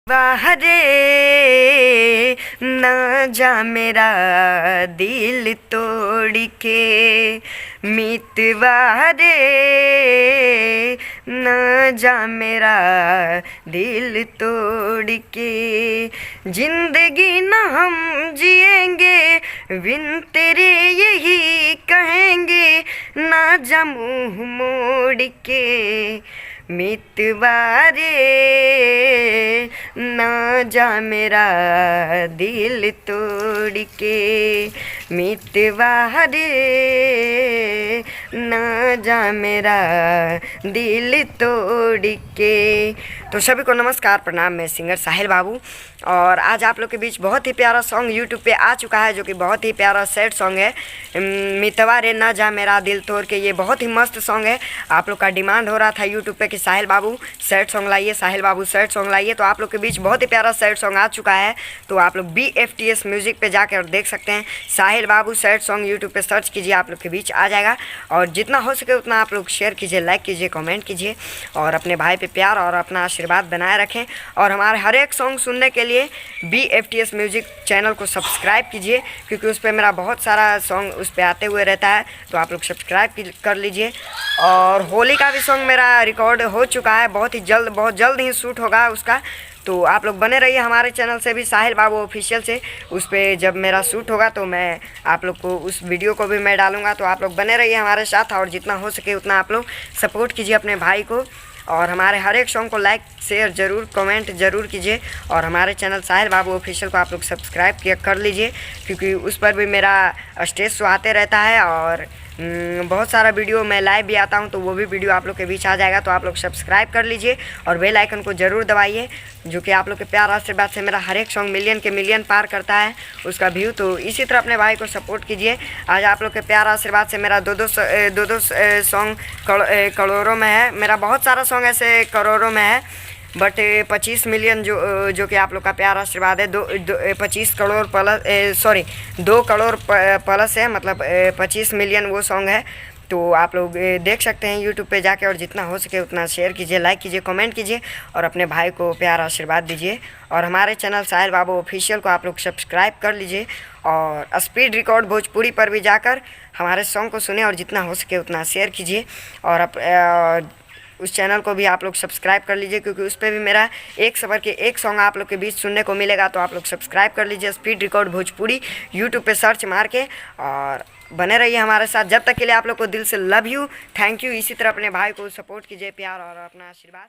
वाह रे ना जा मेरा दिल तोड़ के मितवा रे ना जा मेरा दिल तोड़ के जिंदगी ना हम जिएंगे बिन तेरे यही कहेंगे ना जा मुँह मोड़ के मितवा रे ना जा मेरा दिल तोड़ के मितवा रे ना जा मेरा दिल तोड़ के। तो सभी को नमस्कार प्रणाम, मैं सिंगर साहिल बाबू और आज आप लोग के बीच बहुत ही प्यारा सॉन्ग यूट्यूब पे आ चुका है जो कि बहुत ही प्यारा सैड सॉन्ग है। मितवा रे ना जा मेरा दिल तोड़ के, ये बहुत ही मस्त सॉन्ग है। आप लोग का डिमांड हो रहा था यूट्यूब पे कि साहिल बाबू सैड सॉन्ग लाइए, साहिल बाबू सैड सॉन्ग लाइए, तो आप लोग के बीच बहुत ही प्यारा सैड सॉन्ग आ चुका है। तो आप लोग BFTS म्यूजिक पे जाकर देख सकते हैं, साहिल बाबू सैड सॉन्ग यूट्यूब पे सर्च कीजिए, आप लोग के बीच आ जाएगा। और जितना हो सके उतना आप लोग शेयर कीजिए, लाइक कीजिए, कमेंट कीजिए और अपने भाई पे प्यार और अपना आशीर्वाद बनाए रखें। और हमारे हर एक सॉन्ग सुनने के लिए BFTS म्यूजिक चैनल को सब्सक्राइब कीजिए, क्योंकि उस पर मेरा बहुत सारा सॉन्ग उस पर आते हुए रहता है, तो आप लोग सब्सक्राइब कर लीजिए। और होली का भी सॉन्ग मेरा रिकॉर्ड हो चुका है, बहुत जल्द ही शूट होगा उसका, तो आप लोग बने रहिए हमारे चैनल से भी, साहिल बाबू ऑफिशियल से। उस पर जब मेरा शूट होगा तो मैं आप लोग को उस वीडियो को भी मैं डालूंगा, तो आप लोग बने रहिए हमारे साथ और जितना हो सके उतना आप लोग सपोर्ट कीजिए अपने भाई को। और हमारे हर एक सॉन्ग को लाइक शेयर ज़रूर कमेंट ज़रूर कीजिए। और हमारे चैनल साहिल बाबू ऑफिशियल को आप लोग सब्सक्राइब कर लीजिए, क्योंकि उस पर भी मेरा स्टेज शो आते रहता है और बहुत सारा वीडियो मैं लाइव भी आता हूं, तो वो भी वीडियो आप लोग के बीच आ जाएगा। तो आप लोग सब्सक्राइब कर लीजिए और बेल आइकन को ज़रूर दबाइए, जो कि आप लोग के प्यार आशीर्वाद से मेरा हर एक सॉन्ग मिलियन के मिलियन पार करता है उसका व्यू। तो इसी तरह अपने भाई को सपोर्ट कीजिए। आज आप लोग के प्यार आशीर्वाद से मेरा दो दो सॉन्ग करोड़ों में है। मेरा बहुत सारा सॉन्ग ऐसे करोड़ों में है, बट 25 मिलियन जो कि आप लोग का प्यार आशीर्वाद है, 25 करोड़ प्लस 2 करोड़ प्लस है, मतलब 25 मिलियन वो सॉन्ग है। तो आप लोग देख सकते हैं यूट्यूब पे जाके, और जितना हो सके उतना शेयर कीजिए, लाइक कीजिए, कमेंट कीजिए और अपने भाई को प्यार आशीर्वाद दीजिए। और हमारे चैनल साहिल बाबू ऑफिशियल को आप लोग सब्सक्राइब कर लीजिए और स्पीड रिकॉर्ड भोजपुरी पर भी जाकर हमारे सॉन्ग को सुने और जितना हो सके उतना शेयर कीजिए। और उस चैनल को भी आप लोग सब्सक्राइब कर लीजिए, क्योंकि उस पर भी मेरा एक सबर के एक सॉन्ग आप लोग के बीच सुनने को मिलेगा। तो आप लोग सब्सक्राइब कर लीजिए स्पीड रिकॉर्ड भोजपुरी यूट्यूब पे सर्च मार के, और बने रहिए हमारे साथ। जब तक के लिए आप लोग को दिल से लव यू, थैंक यू। इसी तरह अपने भाई को सपोर्ट कीजिए, प्यार और अपना आशीर्वाद।